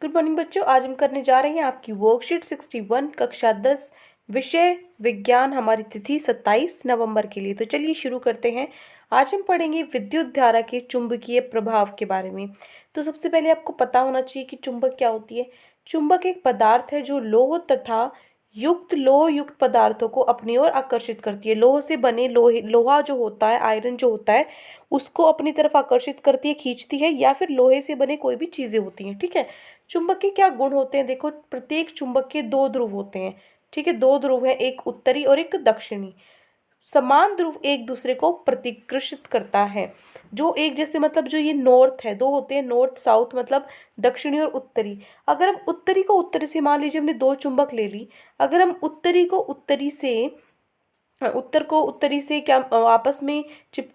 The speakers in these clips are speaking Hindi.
गुड मॉर्निंग बच्चों, आज हम करने जा रहे हैं आपकी वर्कशीट 61 कक्षा 10 विषय विज्ञान। हमारी तिथि 27 नवंबर के लिए। तो चलिए शुरू करते हैं। आज हम पढ़ेंगे विद्युत धारा के चुंबकीय प्रभाव के बारे में। तो सबसे पहले आपको पता होना चाहिए कि चुंबक क्या होती है। चुंबक एक पदार्थ है जो लोह तथा लोह युक्त पदार्थों को अपनी ओर आकर्षित करती है। लोह से बने लोहा जो होता है, आयरन जो होता है, उसको अपनी तरफ आकर्षित करती है, खींचती है, या फिर लोहे से बने कोई भी चीजें होती हैं। ठीक है। चुंबक के क्या गुण होते हैं? देखो, प्रत्येक चुंबक के दो ध्रुव होते हैं। ठीक है, दो ध्रुव है, एक उत्तरी और एक दक्षिणी। समान ध्रुव एक दूसरे को प्रतिकृषित करता है। जो एक जैसे, मतलब जो ये नॉर्थ है, दो होते हैं नॉर्थ साउथ, मतलब दक्षिणी और उत्तरी। अगर हम उत्तरी को उत्तरी से, मान लीजिए हमने दो चुंबक ले ली, अगर हम उत्तरी को उत्तरी से उत्तर को उत्तरी से क्या आपस में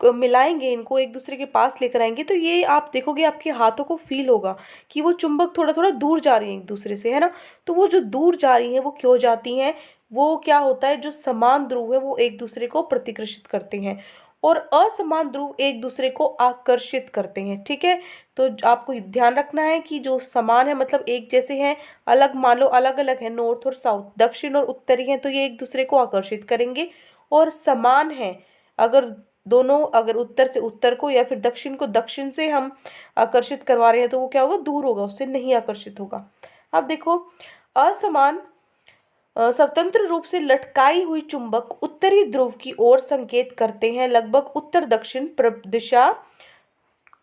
मिलाएंगे, इनको एक दूसरे के पास लेकर आएंगे, तो ये आप देखोगे आपके हाथों को फील होगा कि वो चुंबक थोड़ा थोड़ा दूर जा रही हैं एक दूसरे से, है ना। तो वो जो दूर जा रही हैं वो क्यों जाती हैं? वो क्या होता है, जो समान ध्रुव है वो एक दूसरे को प्रतिकृषित करते हैं और असमान ध्रुव एक दूसरे को आकर्षित करते हैं। ठीक है। तो आपको ध्यान रखना है कि जो समान है मतलब एक जैसे हैं, अलग मान लो अलग अलग है, नॉर्थ और साउथ, दक्षिण और उत्तरी हैं, तो ये एक दूसरे को आकर्षित करेंगे। और समान है, अगर दोनों, अगर उत्तर से उत्तर को या फिर दक्षिण को दक्षिण से हम आकर्षित करवा रहे हैं, तो वो क्या होगा, दूर होगा, उससे नहीं आकर्षित होगा। अब देखो, असमान स्वतंत्र रूप से लटकाई हुई चुंबक उत्तरी ध्रुव की ओर संकेत करते हैं, लगभग उत्तर दक्षिण दिशा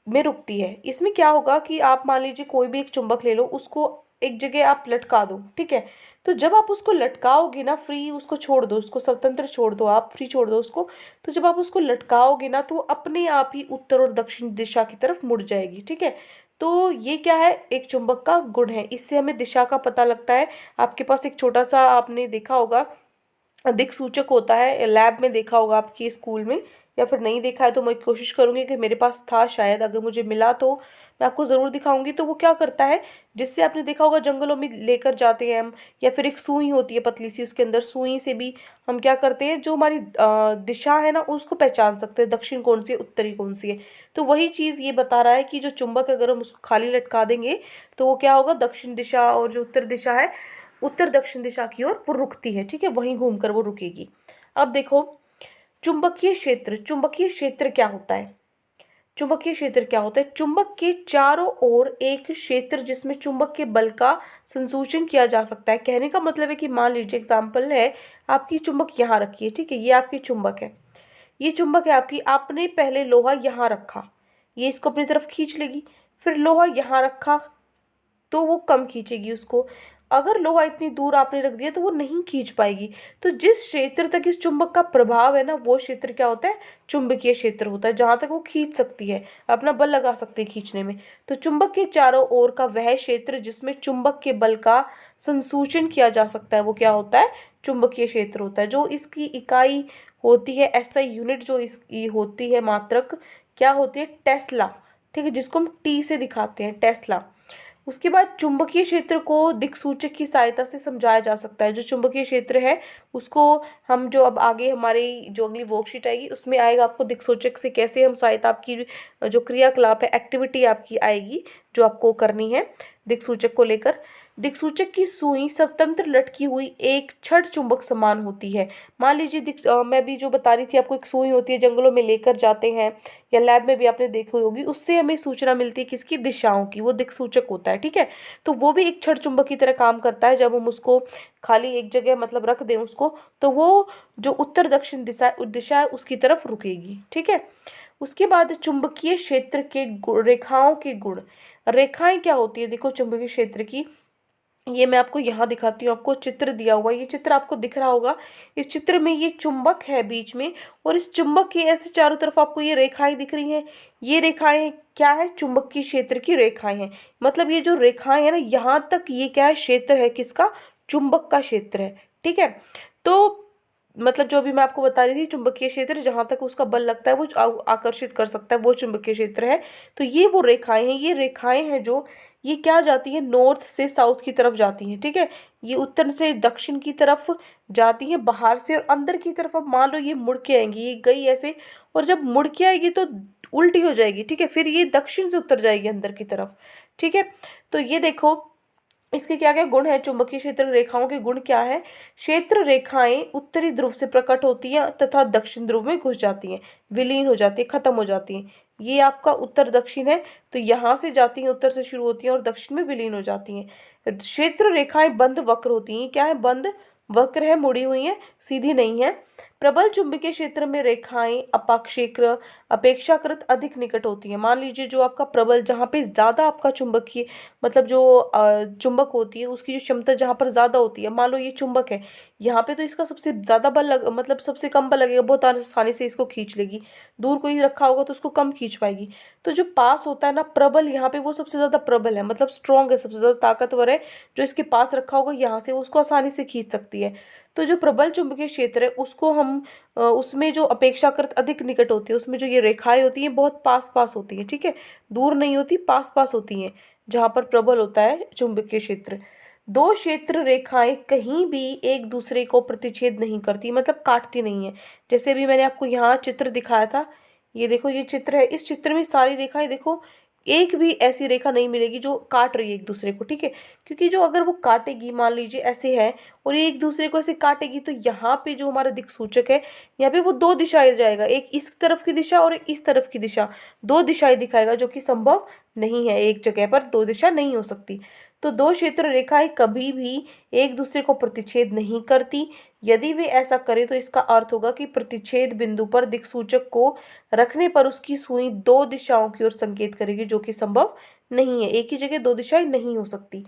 में रुकती है। इसमें क्या होगा कि आप मान लीजिए कोई भी एक चुंबक ले लो, उसको एक जगह आप लटका दो। ठीक है। तो जब आप उसको लटकाओगे ना, फ्री उसको छोड़ दो, उसको स्वतंत्र छोड़ दो, आप फ्री छोड़ दो उसको, तो जब आप उसको लटकाओगे ना, तो वो अपने आप ही उत्तर और दक्षिण दिशा की तरफ मुड़ जाएगी। ठीक है। तो ये क्या है, एक चुंबक का गुण है। इससे हमें दिशा का पता लगता है। आपके पास एक छोटा सा, आपने देखा होगा, दिक् सूचक होता है, लैब में देखा होगा आपकी स्कूल में, या फिर नहीं देखा है तो मैं कोशिश करूंगी कि मेरे पास था शायद, अगर मुझे मिला तो मैं आपको ज़रूर दिखाऊंगी। तो वो क्या करता है, जिससे आपने देखा होगा जंगलों में लेकर जाते हैं हम, या फिर एक सुई होती है पतली सी, उसके अंदर सुई से भी हम क्या करते हैं, जो हमारी दिशा है ना, उसको पहचान सकते हैं, दक्षिण कौन सी है, उत्तरी कौन सी है। तो वही चीज़ ये बता रहा है कि जो चुंबक, अगर हम उसको खाली लटका देंगे तो वो क्या होगा, दक्षिण दिशा और जो उत्तर दिशा है, उत्तर दक्षिण दिशा की ओर वो रुकती है। ठीक है, वहीं घूमकर वो रुकेगी। अब देखो, चुंबकीय क्षेत्र। चुंबकीय क्षेत्र क्या होता है? चुंबकीय क्षेत्र क्या होता है? चुंबक के चारों ओर एक क्षेत्र जिसमें चुंबक के बल का संसूचन किया जा सकता है। कहने का मतलब है कि मान लीजिए एग्जाम्पल है, आपकी चुंबक यहाँ रखी है। ठीक है, ये आपकी चुंबक है, ये चुंबक है आपकी, आपने पहले लोहा यहाँ रखा, ये इसको अपनी तरफ खींच लेगी। फिर लोहा यहाँ रखा तो वो कम खींचेगी उसको। अगर लोहा इतनी दूर आपने रख दिया तो वो नहीं खींच पाएगी। तो जिस क्षेत्र तक इस चुंबक का प्रभाव है ना, वो क्षेत्र क्या होता है, चुंबकीय क्षेत्र होता है, जहां तक वो खींच सकती है, अपना बल लगा सकती है खींचने में। तो चुंबक के चारों ओर का वह क्षेत्र जिसमें चुंबक के बल का संसूचन किया जा सकता है, वो क्या होता है, चुंबकीय क्षेत्र होता है। जो इसकी इकाई होती है, एसआई यूनिट जो इसकी होती है, मात्रक क्या होती है, टेस्ला। ठीक है, जिसको हम टी से दिखाते हैं, टेस्ला। उसके बाद चुंबकीय क्षेत्र को दिक्सूचक की सहायता से समझाया जा सकता है। जो चुंबकीय क्षेत्र है उसको हम, जो अब आगे हमारी जो अगली वर्कशीट आएगी उसमें आएगा, आपको दिक्सूचक से कैसे हम सहायता, आपकी जो क्रियाकलाप है, एक्टिविटी आपकी आएगी जो आपको करनी है दिक्सूचक को लेकर। दिक्सूचक की सुई स्वतंत्र लटकी हुई एक छड़ चुंबक समान होती है। मान लीजिए मैं भी जो बता रही थी आपको, एक सुई होती है, जंगलों में लेकर जाते हैं, या लैब में भी आपने देखी होगी, उससे हमें सूचना मिलती है किसकी, दिशाओं की, वो दिक्सूचक होता है। ठीक है। तो वो भी एक छड़ चुंबक की तरह काम करता है। जब हम उसको खाली एक जगह मतलब रख दें उसको, तो वो जो उत्तर दक्षिण दिशा है उसकी तरफ रुकेगी। ठीक है। उसके बाद चुंबकीय क्षेत्र के रेखाओं के गुण। रेखाएं क्या होती है, देखो चुंबकीय क्षेत्र की, ये मैं आपको यहाँ दिखाती हूँ। आपको चित्र दिया हुआ, ये चित्र आपको दिख रहा होगा। इस चित्र में ये चुंबक है बीच में, और इस चुंबक के ऐसे चारों तरफ आपको ये रेखाएं दिख रही हैं। ये रेखाएं क्या है, चुंबकीय क्षेत्र की रेखाएं हैं। मतलब ये जो रेखाएं है ना, यहाँ तक ये क्या है, क्षेत्र है किसका, चुंबक का क्षेत्र है। ठीक है। तो मतलब जो भी मैं आपको बता रही थी, चुंबकीय क्षेत्र जहां तक उसका बल लगता है वो आकर्षित कर सकता है, वो चुंबकीय क्षेत्र है। तो ये वो रेखाएं हैं, ये रेखाएं हैं जो, ये क्या जाती है, नॉर्थ से साउथ की तरफ जाती हैं। ठीक है। ये उत्तर से दक्षिण की तरफ जाती हैं, बाहर से और अंदर की तरफ। अब मान लो ये मुड़ के आएंगी, ये गई ऐसे, और जब मुड़ के आएगी तो उल्टी हो जाएगी। ठीक है। फिर ये दक्षिण से उत्तर जाएगी अंदर की तरफ। ठीक है। तो ये देखो, इसके क्या क्या गुण है, चुंबकीय क्षेत्र रेखाओं के गुण क्या है। क्षेत्र रेखाएं उत्तरी ध्रुव से प्रकट होती हैं तथा दक्षिण ध्रुव में घुस जाती हैं, विलीन हो जाती है, खत्म हो जाती हैं। ये आपका उत्तर दक्षिण है, तो यहाँ से जाती हैं, उत्तर से शुरू होती हैं और दक्षिण में विलीन हो जाती हैं। क्षेत्र रेखाएं बंद वक्र होती हैं, क्या है, बंद वक्र है, मुड़ी हुई है, सीधी नहीं है। प्रबल चुंबकीय क्षेत्र में रेखाएं अपाक्षेत्र अपेक्षाकृत अधिक निकट होती हैं। मान लीजिए जो आपका प्रबल, जहाँ पे ज्यादा आपका चुंबकीय मतलब जो चुंबक होती है उसकी जो क्षमता जहाँ पर ज्यादा होती है, मान लो ये चुंबक है, यहाँ पे तो इसका सबसे ज्यादा बल मतलब सबसे कम बल लगेगा, बहुत आसानी से इसको खींच लेगी। दूर कोई रखा होगा तो उसको कम खींच पाएगी। तो जो पास होता है ना प्रबल, यहाँ पे वो सबसे ज्यादा प्रबल है, मतलब स्ट्रॉन्ग है, सबसे ज्यादा ताकतवर है। जो इसके पास रखा होगा यहाँ से उसको आसानी से खींच सकती है। तो जो प्रबल चुंबकीय क्षेत्र है उसको हम उसमें जो अपेक्षाकृत अधिक निकट होती है, उसमें जो ये रेखाएं होती हैं बहुत पास पास होती हैं, ठीक है, दूर नहीं होती, पास पास होती हैं, जहाँ पर प्रबल होता है चुंबकीय क्षेत्र। दो क्षेत्र रेखाएं कहीं भी एक दूसरे को प्रतिच्छेद नहीं करती, मतलब काटती नहीं है। जैसे अभी मैंने आपको यहाँ चित्र दिखाया था, ये देखो ये चित्र है, इस चित्र में सारी रेखाएं देखो, एक भी ऐसी रेखा नहीं मिलेगी जो काट रही है एक दूसरे को, ठीक है। क्योंकि जो अगर वो काटेगी, मान लीजिए ऐसे है और ये एक दूसरे को ऐसे काटेगी, तो यहाँ पे जो हमारा दिक्सूचक है, यहाँ पे वो दो दिशाएं जाएगा, एक इस तरफ की दिशा और एक इस तरफ की दिशा, दो दिशाएं दिखाएगा, जो कि संभव नहीं है, एक जगह पर दो दिशा नहीं हो सकती। तो दो क्षेत्र रेखाएं कभी भी एक दूसरे को प्रतिच्छेद नहीं करती। यदि वे ऐसा करें तो इसका अर्थ होगा कि प्रतिच्छेद बिंदु पर दिक्सूचक को रखने पर उसकी सुई दो दिशाओं की ओर संकेत करेगी, जो कि संभव नहीं है, एक ही जगह दो दिशाएं नहीं हो सकती।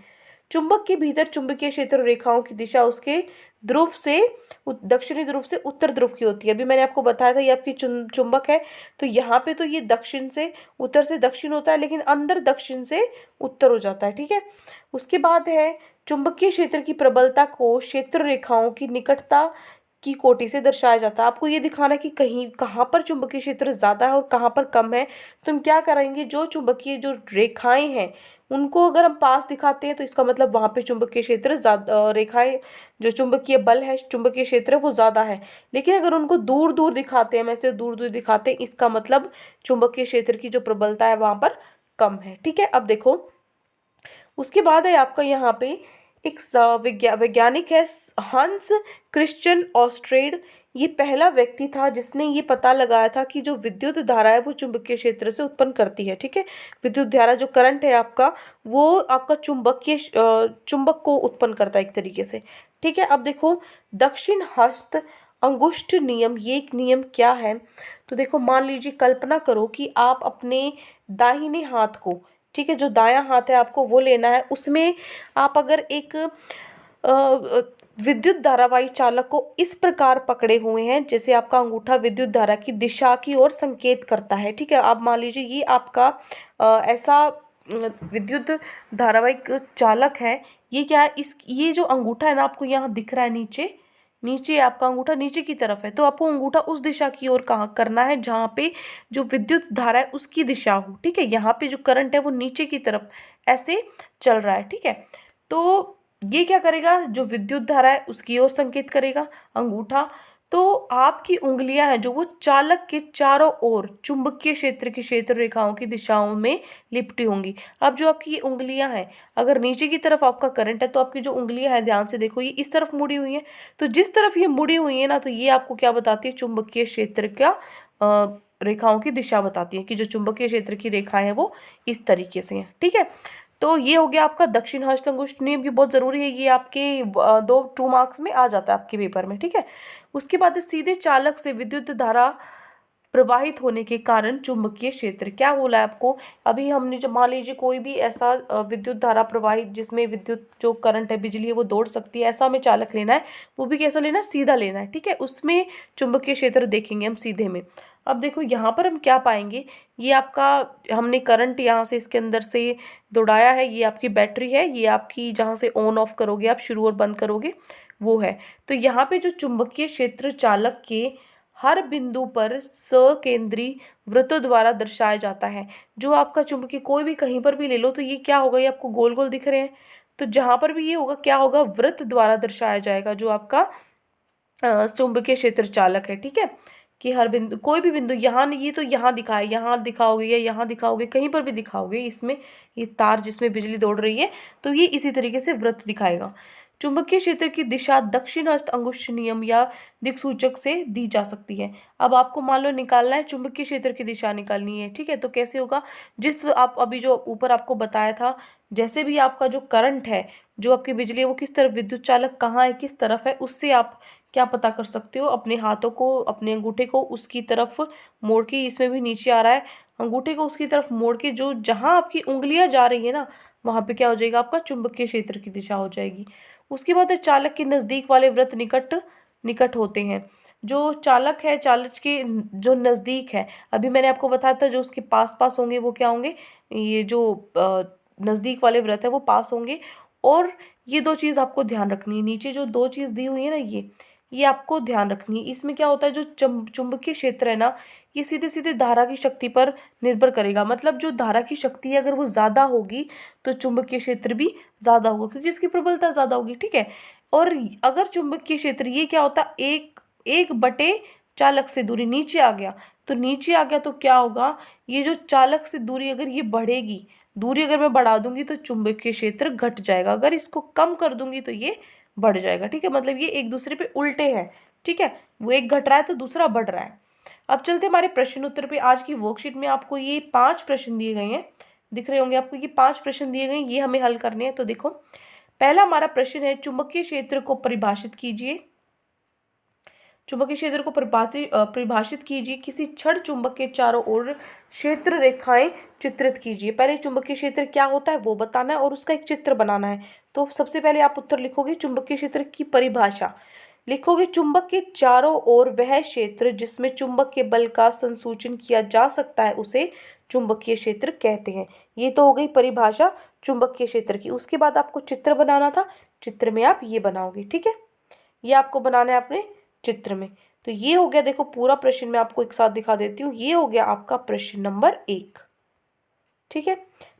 चुंबक के भीतर चुंबकीय क्षेत्र रेखाओं की दिशा उसके ध्रुव से दक्षिणी ध्रुव से उत्तर ध्रुव की होती है। अभी मैंने आपको बताया था ये आपकी चुंबक है, तो यहाँ पे तो ये दक्षिण से उत्तर से दक्षिण होता है, लेकिन अंदर दक्षिण से उत्तर हो जाता है, ठीक है। उसके बाद है चुंबकीय क्षेत्र की प्रबलता को क्षेत्र रेखाओं की निकटता की कोटि से दर्शाया जाता है। आपको ये दिखाना है कि कहीं कहाँ पर चुंबकीय क्षेत्र ज़्यादा है और कहाँ पर कम है। तो हम क्या करेंगे, जो चुंबकीय जो रेखाएं हैं उनको अगर हम पास दिखाते हैं तो इसका मतलब वहाँ पे चुंबकीय क्षेत्र ज़्यादा, रेखाएं जो चुंबकीय बल है, चुंबकीय क्षेत्र है वो ज़्यादा है। लेकिन अगर उनको दूर दूर दिखाते हैं, हम ऐसे दूर दूर दिखाते हैं, इसका मतलब चुंबकीय क्षेत्र की जो प्रबलता है वहाँ पर कम है, ठीक है। अब देखो उसके बाद है आपका यहाँ पे एक वैज्ञानिक है, हंस क्रिश्चियन ऑस्ट्रेड। ये पहला व्यक्ति था जिसने ये पता लगाया था कि जो विद्युत धारा है वो चुंबकीय क्षेत्र से उत्पन्न करती है, ठीक है। विद्युत धारा जो करंट है आपका, वो आपका चुंबक को उत्पन्न करता है एक तरीके से, ठीक है। अब देखो दक्षिण हस्त अंगुष्ठ नियम, ये एक नियम क्या है। तो देखो मान लीजिए, कल्पना करो कि आप अपने दाहिने हाथ को, ठीक है, जो दायां हाथ है आपको वो लेना है, उसमें आप अगर एक विद्युत धारावाही चालक को इस प्रकार पकड़े हुए हैं जैसे आपका अंगूठा विद्युत धारा की दिशा की ओर संकेत करता है, ठीक है। आप मान लीजिए ये आपका ऐसा विद्युत धारावाहिक चालक है। ये क्या है, इस ये जो अंगूठा है ना आपको यहाँ दिख रहा है, नीचे नीचे आपका अंगूठा नीचे की तरफ है, तो आपको अंगूठा उस दिशा की ओर कहाँ करना है जहाँ पे जो विद्युत धारा है उसकी दिशा हो, ठीक है। यहाँ पे जो करंट है वो नीचे की तरफ ऐसे चल रहा है, ठीक है। तो ये क्या करेगा, जो विद्युत धारा है उसकी ओर संकेत करेगा अंगूठा। तो आपकी उंगलियां हैं जो वो चालक के चारों ओर चुंबकीय क्षेत्र की क्षेत्र रेखाओं की दिशाओं में लिपटी होंगी। अब जो आपकी ये उंगलियां हैं, अगर नीचे की तरफ आपका करंट है तो आपकी जो उंगलियां हैं ध्यान से देखो ये इस तरफ मुड़ी हुई हैं। तो जिस तरफ ये मुड़ी हुई है ना, तो ये आपको क्या बताती है, चुंबकीय क्षेत्र का रेखाओं की दिशा बताती है कि जो चुंबकीय क्षेत्र की रेखाएं हैं वो इस तरीके से हैं, ठीक है। तो ये हो गया आपका दक्षिण हस्त अंगुष्ठ नियम, भी बहुत ज़रूरी है, ये आपके 2 मार्क्स में आ जाता है आपके पेपर में, ठीक है। उसके बाद सीधे चालक से विद्युत धारा प्रवाहित होने के कारण चुंबकीय क्षेत्र, क्या बोला है आपको, अभी हमने जब मान लीजिए कोई भी ऐसा विद्युत धारा प्रवाहित जिसमें विद्युत जो करंट है, बिजली है वो दौड़ सकती है, ऐसा हमें चालक लेना है, वो भी कैसा लेना है, सीधा लेना है, ठीक है। उसमें चुंबकीय क्षेत्र देखेंगे हम सीधे में। अब देखो यहाँ पर हम क्या पाएंगे, ये आपका हमने करंट यहाँ से इसके अंदर से दौड़ाया है, ये आपकी बैटरी है, ये आपकी जहाँ से ऑन ऑफ करोगे आप, शुरू और बंद करोगे वो है। तो यहाँ पे जो चुंबकीय क्षेत्र चालक के हर बिंदु पर सकेंद्री वृत्तों द्वारा दर्शाया जाता है। जो आपका चुंबकीय कोई भी कहीं पर भी ले लो तो ये क्या होगा, ये आपको गोल गोल दिख रहे हैं, तो जहाँ पर भी ये होगा क्या होगा, वृत्त द्वारा दर्शाया जाएगा जो आपका चुंबकीय क्षेत्र चालक है, ठीक है। कि हर बिंदु, कोई भी बिंदु यहाँ नहीं, ये तो यहाँ दिखा है, यहाँ दिखाओगे या यहाँ दिखाओगे, कहीं पर भी दिखाओगे इसमें, ये तार जिसमें बिजली दौड़ रही है, तो ये इसी तरीके से वृत्त दिखाएगा। चुंबकीय क्षेत्र की दिशा दक्षिण हस्त अंगुष्ठ नियम या दिक्सूचक से दी जा सकती है। अब आपको मान लो निकालना है, चुंबकीय क्षेत्र की दिशा निकालनी है, ठीक है। तो कैसे होगा, जिस आप अभी जो ऊपर आपको बताया था, जैसे भी आपका जो करंट है, जो आपकी बिजली है, वो किस तरफ, विद्युत चालक कहाँ है, किस तरफ है, उससे आप क्या पता कर सकते हो, अपने हाथों को, अपने अंगूठे को उसकी तरफ मोड़ के, इसमें भी नीचे आ रहा है, अंगूठे को उसकी तरफ मोड़ के, जो जहाँ आपकी उंगलियां जा रही है ना, वहां पे क्या हो जाएगा, आपका चुंबकीय क्षेत्र की दिशा हो जाएगी। उसके बाद है चालक के नजदीक वाले वृत्त निकट निकट होते हैं। जो चालक है, चालक के जो नजदीक है, अभी मैंने आपको बताया था, जो उसके पास पास होंगे वो क्या होंगे, ये जो नजदीक वाले वृत्त है वो पास होंगे। और ये दो चीज आपको ध्यान रखनी है, नीचे जो दो चीज दी हुई है ना, ये आपको ध्यान रखनी है। इसमें क्या होता है, जो चुंबकीय क्षेत्र है ना, ये सीधे सीधे धारा की शक्ति पर निर्भर करेगा। मतलब जो धारा की शक्ति है, अगर वो ज़्यादा होगी तो चुंबकीय क्षेत्र भी ज़्यादा होगा, क्योंकि इसकी प्रबलता ज़्यादा होगी, ठीक है। और अगर चुंबकीय क्षेत्र, ये क्या होता है, एक एक बटे चालक से दूरी नीचे आ गया, तो नीचे आ गया तो क्या होगा, ये जो चालक से दूरी अगर ये बढ़ेगी, दूरी अगर मैं बढ़ा दूंगी तो चुंबकीय क्षेत्र घट जाएगा, अगर इसको कम कर दूंगी तो ये बढ़ जाएगा, ठीक है। मतलब ये एक दूसरे पे उल्टे हैं, ठीक है। वो एक घट रहा है तो दूसरा बढ़ रहा है। अब चलते हमारे प्रश्न उत्तर पे। आज की वर्कशीट में आपको ये 5 प्रश्न दिए गए हैं, दिख रहे होंगे आपको, ये 5 प्रश्न दिए गए हैं, ये हमें हल करने हैं। तो देखो, पहला हमारा प्रश्न है, चुंबकीय क्षेत्र को परिभाषित कीजिए। चुंबकीय क्षेत्र को परिभाषित कीजिए। किसी छड़ चुंबक के चारों ओर क्षेत्र रेखाएं चित्रित कीजिए। पहले चुंबकीय क्षेत्र क्या होता है वो बताना है और उसका एक चित्र बनाना है। तो सबसे पहले आप उत्तर लिखोगे, चुंबकीय क्षेत्र की परिभाषा लिखोगे, चुंबक के चारों ओर वह क्षेत्र जिसमें चुंबक के बल का संसूचन किया जा सकता है उसे चुंबकीय क्षेत्र कहते हैं। ये तो हो गई परिभाषा चुंबकीय क्षेत्र की। उसके बाद आपको चित्र बनाना था, चित्र में आप ये बनाओगे, ठीक है। ये आपको बनाना है अपने चित्र में। तो ये हो गया, देखो पूरा प्रश्न मैं आपको एक साथ दिखा देती हूँ। ये हो गया आपका प्रश्न नंबर 1, ठीक है।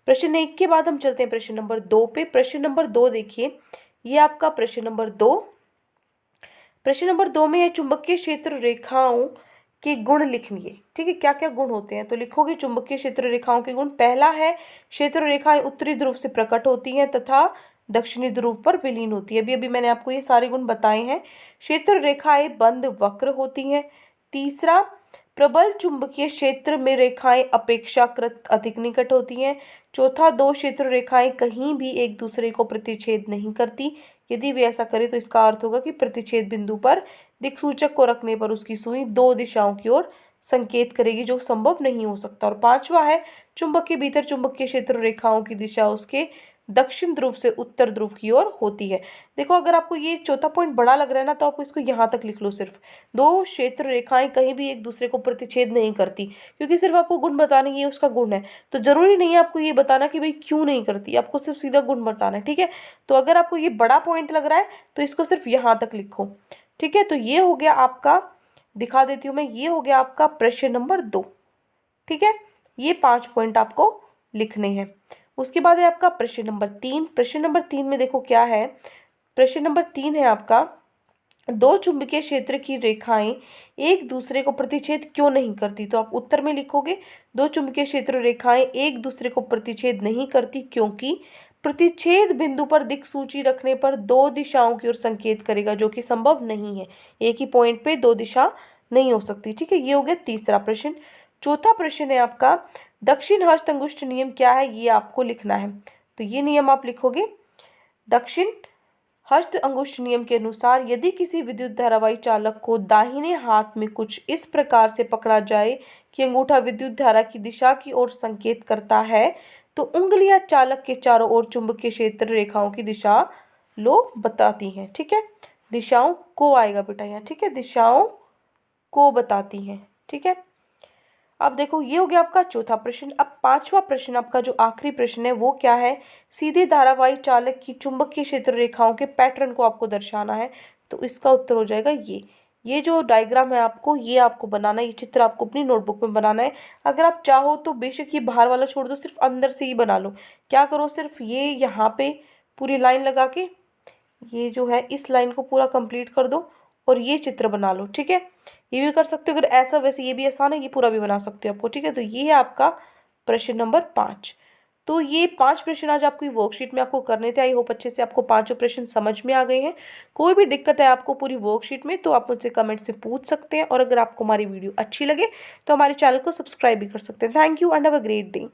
प्रश्न 1 के बाद हम चलते हैं प्रश्न नंबर 2 पे। प्रश्न नंबर 2 देखिए, ये आपका प्रश्न नंबर 2। प्रश्न नंबर 2 में है, चुंबकीय क्षेत्र रेखाओं के गुण लिखिए, ठीक है। क्या क्या गुण होते हैं, तो लिखोगे चुंबकीय क्षेत्र रेखाओं के गुण। पहला है, क्षेत्र रेखाएं उत्तरी ध्रुव से प्रकट होती हैं तथा दक्षिणी ध्रुव पर विलीन होती है। अभी अभी मैंने आपको ये सारे गुण बताए हैं। क्षेत्र रेखाएं बंद वक्र होती हैं। तीसरा, प्रबल चुंबकीय क्षेत्र में रेखाएं अपेक्षाकृत अधिक निकट होती हैं। चौथा, दो क्षेत्र रेखाएं कहीं भी एक दूसरे को प्रतिच्छेद नहीं करती। यदि वे ऐसा करे तो इसका अर्थ होगा कि प्रतिच्छेद बिंदु पर दिक्सूचक को रखने पर उसकी सुई दो दिशाओं की ओर संकेत करेगी, जो संभव नहीं हो सकता। और पांचवा है, चुंबक के भीतर चुंबकीय क्षेत्र रेखाओं की दिशा उसके दक्षिण ध्रुव से उत्तर ध्रुव की ओर होती है। देखो, अगर आपको ये चौथा पॉइंट बड़ा लग रहा है ना, तो आप इसको यहाँ तक लिख लो। सिर्फ दो क्षेत्र रेखाएं कहीं भी एक दूसरे को प्रतिच्छेद नहीं करती, क्योंकि सिर्फ आपको गुण बताने, ये उसका गुण है, तो जरूरी नहीं है आपको ये बताना कि भाई क्यों नहीं करती, आपको सिर्फ सीधा गुण बताना है, ठीक है। तो अगर आपको ये बड़ा पॉइंट लग रहा है तो इसको सिर्फ यहाँ तक लिखो, ठीक है। तो ये हो गया आपका, दिखा देती हूँ मैं, ये हो गया आपका प्रश्न नंबर 2, ठीक है। ये 5 पॉइंट आपको लिखने हैं। उसके बाद है आपका प्रश्न नंबर 3। प्रश्न नंबर 3 में देखो क्या है, प्रश्न नंबर 3 है आपका, दो चुंबकीय क्षेत्र की रेखाएं एक दूसरे को प्रतिच्छेद क्यों नहीं करती। तो आप उत्तर में लिखोगे, दो चुंबकीय क्षेत्र रेखाएं एक दूसरे को प्रतिच्छेद नहीं करती क्योंकि प्रतिच्छेद बिंदु पर दिक्सूची रखने पर दो दिशाओं की ओर संकेत करेगा, जो कि संभव नहीं है। एक ही पॉइंट पे दो दिशा नहीं हो सकती, ठीक है। ये हो गया तीसरा प्रश्न। चौथा प्रश्न है आपका, दक्षिण हस्त अंगुष्ठ नियम क्या है, ये आपको लिखना है। तो ये नियम आप लिखोगे, दक्षिण हस्त अंगुष्ठ नियम के अनुसार यदि किसी विद्युत धारावाही चालक को दाहिने हाथ में कुछ इस प्रकार से पकड़ा जाए कि अंगूठा विद्युत धारा की दिशा की ओर संकेत करता है, तो उंगलियां चालक के चारों ओर चुंबकीय क्षेत्र रेखाओं की दिशा लो बताती हैं, ठीक है। दिशाओं को आएगा बेटा यहाँ, ठीक है, दिशाओं को बताती हैं, ठीक है। अब देखो, ये हो गया आपका चौथा प्रश्न। अब पांचवा प्रश्न, आपका जो आखिरी प्रश्न है वो क्या है, सीधे धारावाही चालक की चुंबकीय क्षेत्र रेखाओं के पैटर्न को आपको दर्शाना है। तो इसका उत्तर हो जाएगा ये जो डायग्राम है आपको, ये आपको बनाना है, ये चित्र आपको अपनी नोटबुक में बनाना है। अगर आप चाहो तो बेशक ये बाहर वाला छोड़ दो, सिर्फ अंदर से ही बना लो। क्या करो, सिर्फ ये यहाँ पे पूरी लाइन लगा के, ये जो है इस लाइन को पूरा कंप्लीट कर दो और ये चित्र बना लो, ठीक है। ये भी कर सकते हो। अगर ऐसा वैसे ये भी आसान है, ये पूरा भी बना सकते हो आपको, ठीक है। तो ये है आपका प्रश्न नंबर 5। तो ये 5 प्रश्न आज आपकी वर्कशीट में आपको करने थे। आई होप अच्छे से आपको पाँचों प्रश्न समझ में आ गए हैं। कोई भी दिक्कत है आपको पूरी वर्कशीट में तो आप मुझसे कमेंट्स में पूछ सकते हैं। और अगर आपको हमारी वीडियो अच्छी लगे तो हमारे चैनल को सब्सक्राइब भी कर सकते हैं। Thank you and have a great day.